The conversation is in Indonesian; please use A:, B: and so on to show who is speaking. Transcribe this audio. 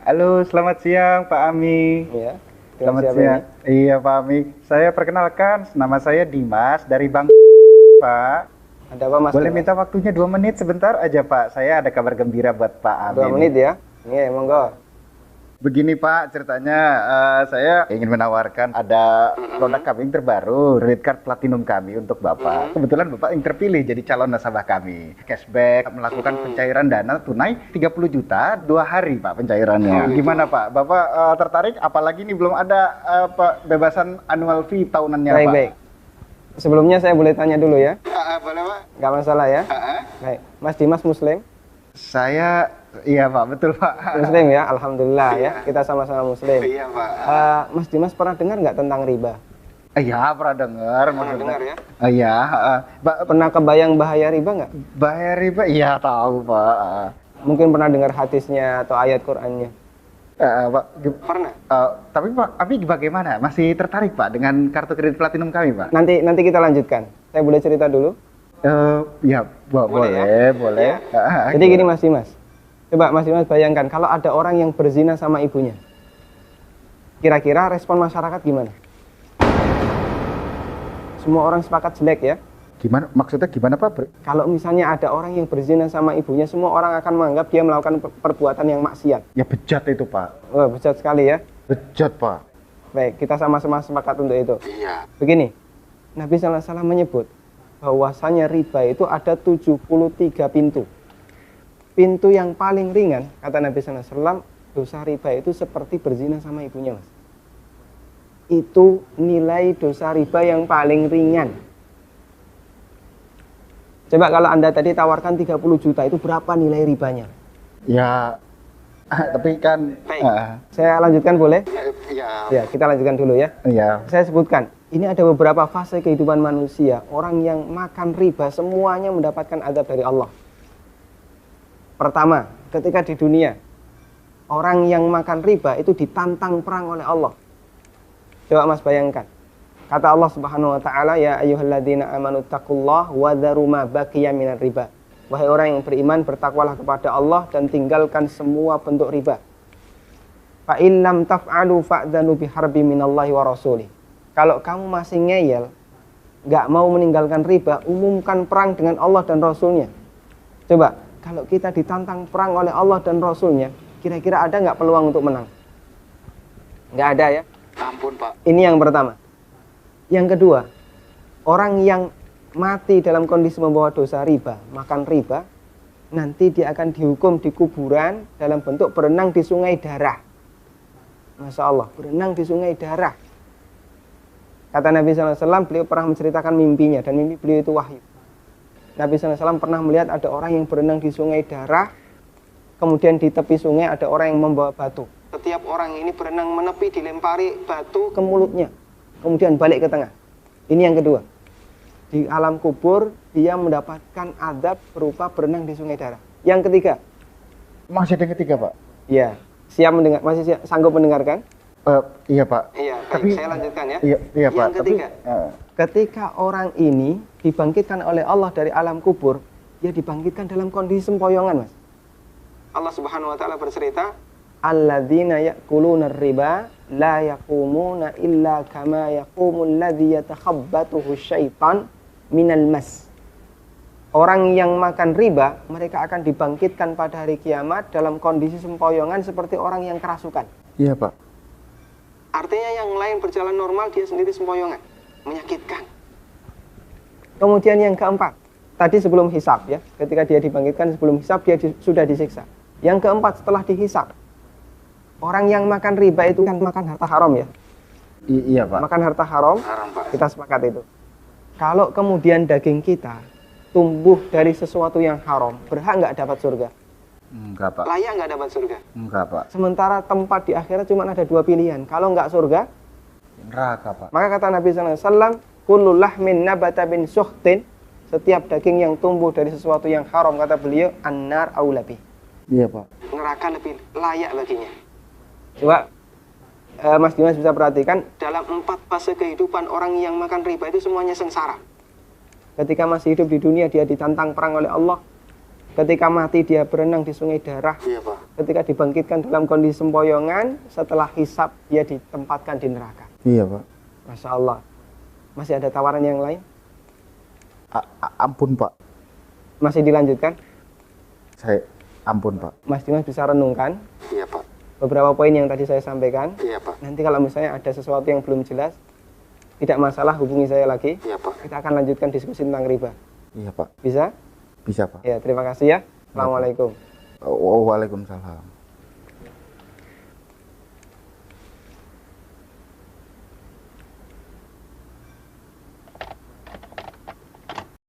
A: Halo, selamat siang Pak Ami.
B: Iya, dengan
A: Selamat
B: siapa ini?
A: siang. Iya Pak Ami. Saya perkenalkan, nama saya Dimas dari Bang Pak.
B: Ada apa Mas
A: Boleh
B: Dimas?
A: minta waktunya 2 menit sebentar aja Pak. Saya ada kabar gembira buat Pak Ami
B: Dua
A: nih.
B: menit ya? Iya, monggo.
A: Begini Pak, ceritanya saya ingin menawarkan ada produk kami yang terbaru, credit card platinum kami untuk Bapak. Kebetulan Bapak yang terpilih jadi calon nasabah kami. Cashback, melakukan pencairan dana tunai 30 juta 2 hari Pak pencairannya. Gimana Pak? Bapak tertarik? Apalagi ini belum ada bebasan annual fee tahunannya
B: Baik,
A: Pak.
B: baik. Sebelumnya saya boleh tanya dulu ya?
A: Boleh Pak?
B: Nggak masalah ya? Baik. Mas Dimas Muslim?
A: Saya, iya Pak, betul Pak.
B: Muslim ya, Alhamdulillah ya. Kita sama-sama Muslim.
A: Iya Pak.
B: Mas Dimas pernah dengar nggak tentang riba?
A: Iya, pernah dengar maksudnya.
B: dengar ya?
A: Iya,
B: Pernah kebayang bahaya riba nggak?
A: Bahaya riba, iya tahu Pak.
B: Mungkin pernah dengar hadisnya atau ayat Qur'annya?
A: Pak,
B: Pernah.
A: tapi Pak, Abi bagaimana? Masih tertarik Pak dengan kartu kredit platinum kami Pak?
B: Nanti kita lanjutkan. Saya boleh cerita dulu?
A: Ya, boleh, boleh.
B: Jadi gini Mas Dimas. Coba Mas Dimas bayangkan kalau ada orang yang berzina sama ibunya. Kira-kira respon masyarakat gimana? Semua orang sepakat jelek ya.
A: Gimana? Maksudnya gimana Pak?
B: Kalau misalnya ada orang yang berzina sama ibunya, semua orang akan menganggap dia melakukan perbuatan yang maksiat.
A: Ya bejat itu Pak.
B: Wah, bejat sekali ya.
A: Bejat Pak.
B: Baik, kita sama-sama sepakat untuk itu.
A: Iya.
B: Begini, Nabi SAW menyebut bahwasanya riba itu ada 73 pintu. Pintu yang paling ringan, kata Nabi SAW, dosa riba itu seperti berzina sama ibunya, Mas. Itu nilai dosa riba yang paling ringan. Coba kalau Anda tadi tawarkan 30 juta, itu berapa nilai ribanya?
A: Ya, tapi kan...
B: Saya lanjutkan boleh?
A: Iya.
B: Ya, kita lanjutkan dulu ya.
A: Iya.
B: Saya sebutkan, ini ada beberapa fase kehidupan manusia. Orang yang makan riba semuanya mendapatkan azab dari Allah. Pertama, ketika di dunia, orang yang makan riba itu ditantang perang oleh Allah. Coba Mas bayangkan. Kata Allah Subhanahu wa taala, ya ayyuhalladzina amanu taqullaha wa dharu ma baqiya minar riba. Wahai orang yang beriman, bertakwalah kepada Allah dan tinggalkan semua bentuk riba. Fa in lam taf'alu fa'dzanu biharbi minallahi wa rasulih. Kalau kamu masih ngeyel, nggak mau meninggalkan riba, umumkan perang dengan Allah dan Rasulnya. Coba, kalau kita ditantang perang oleh Allah dan Rasulnya, kira-kira ada nggak peluang untuk menang? Nggak ada ya?
A: Ampun Pak.
B: Ini yang pertama. Yang kedua, orang yang mati dalam kondisi membawa dosa riba, makan riba, nanti dia akan dihukum di kuburan dalam bentuk berenang di sungai darah. Masya Allah, berenang di sungai darah. Kata Nabi SAW, beliau pernah menceritakan mimpinya, dan mimpi beliau itu wahyu. Nabi SAW pernah melihat ada orang yang berenang di sungai darah, kemudian di tepi sungai ada orang yang membawa batu. Setiap orang ini berenang menepi, dilempari batu ke mulutnya, kemudian balik ke tengah. Ini yang kedua. Di alam kubur, dia mendapatkan azab berupa berenang di sungai darah. Yang ketiga.
A: Masih ada yang ketiga Pak?
B: Iya. Siap mendengar? Masih sanggup mendengarkan?
A: Iya Pak.
B: Iya,
A: Tapi
B: saya lanjutkan ya.
A: Iya Pak.
B: Yang ketiga. Ketika orang ini dibangkitkan oleh Allah dari alam kubur, dia dibangkitkan dalam kondisi sempoyongan, Mas. Allah Subhanahu wa taala bercerita, alladzina ya'kuluna riba la yaqumuna illa kama yaqumul ladzi yatakhabbathu syaitan minal mas. Orang yang makan riba, mereka akan dibangkitkan pada hari kiamat dalam kondisi sempoyongan seperti orang yang kerasukan.
A: Iya Pak.
B: Artinya yang lain berjalan normal, dia sendiri sempoyongan. Menyakitkan. Kemudian yang keempat, tadi sebelum hisab ya, ketika dia dibangkitkan sebelum hisab, dia sudah disiksa. Yang keempat, setelah dihisab, orang yang makan riba itu kan makan harta haram ya.
A: Iya Pak.
B: Makan harta haram,
A: Pak.
B: kita sepakat itu. Kalau kemudian daging kita tumbuh dari sesuatu yang haram, berhak nggak dapat surga?
A: Enggak Pak.
B: Layak nggak dapat surga?
A: Enggak Pak.
B: Sementara tempat di akhirat cuma ada dua pilihan. Kalau nggak surga,
A: Neraka Pak.
B: maka kata Nabi SAW, kullu lahmin nabata bin suhtin, setiap daging yang tumbuh dari sesuatu yang haram, kata beliau, annar aulabi.
A: Iya Pak.
B: Neraka lebih layak baginya. Coba Mas Dimas bisa perhatikan, dalam 4 fase kehidupan orang yang makan riba itu semuanya sengsara. Ketika masih hidup di dunia, dia ditantang perang oleh Allah, Ketika mati dia berenang di sungai darah.
C: Iya, Pak.
B: Ketika dibangkitkan dalam kondisi sempoyongan, setelah hisab dia ditempatkan di neraka.
A: Iya, Pak.
B: Masya Allah. Masih ada tawaran yang lain?
A: Ampun, Pak.
B: Masih dilanjutkan?
A: Ampun, Pak.
B: Mas Dimas bisa renungkan
C: Iya, Pak.
B: beberapa poin yang tadi saya sampaikan.
C: Iya, Pak.
B: Nanti kalau misalnya ada sesuatu yang belum jelas, tidak masalah, hubungi saya lagi.
C: Iya, Pak.
B: Kita akan lanjutkan diskusi tentang riba.
A: Iya, Pak.
B: Bisa?
A: Bisa, Pak.
B: Ya, terima kasih ya. Assalamualaikum.
A: Waalaikumsalam.